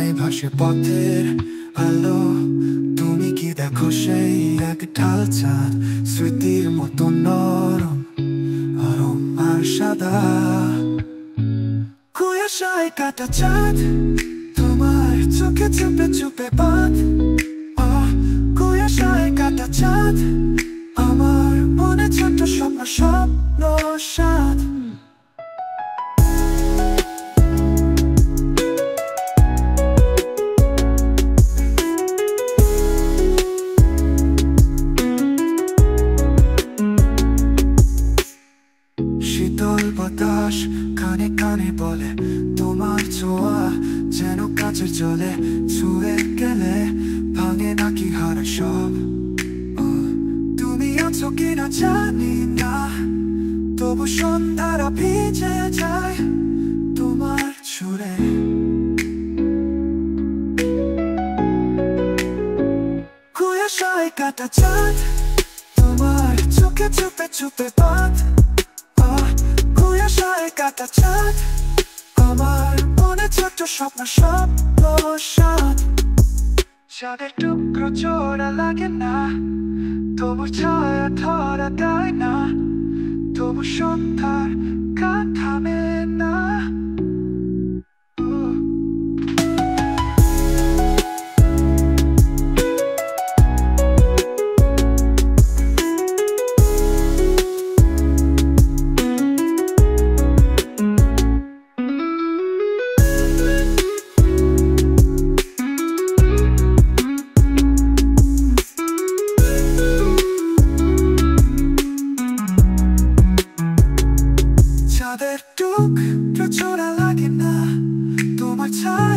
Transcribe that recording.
তোমায় ভাসে পথের আলো। তুমি কি দেখো সেই এক ঢাল চাঁদ, স্মৃতির মতো নরম নরম আর সাদা। কুয়াশায় কাটা চাঁদ, তোমার চোখে চুপে চুপে বাঁধ। কুয়াশায় কাটা চাঁদ, আমার মনে ছোট্ট স্বপ্ন স্বপ্ন সাদ। শীতল বাতাস কানে কানে বলে, তোমার ছোঁয়া যেন কাছের জলে। ছুঁয়ে গেলে ভাঙে নাকি হারা সব। তুমি আছো কিনা জানি না, তবু সন্ধ্যারা ভিজে যায় তোমার সুরে। কুয়াশায় কাটা চাঁদ, তোমার চোখে চুপে চুপে বাঁধ। কুয়াশায় কাটা চাঁদ, আমার মনে ছোট্ট স্বপ্ন স্বপ্ন সাদ। চাঁদের টুকরো জোড়া লাগে না, তবু ছায়া ধরা দেয় না, তবু সন্ধ্যার গান থামে না। চাঁদের টুকরো জোড়া লাগে না, তোমার ছায়া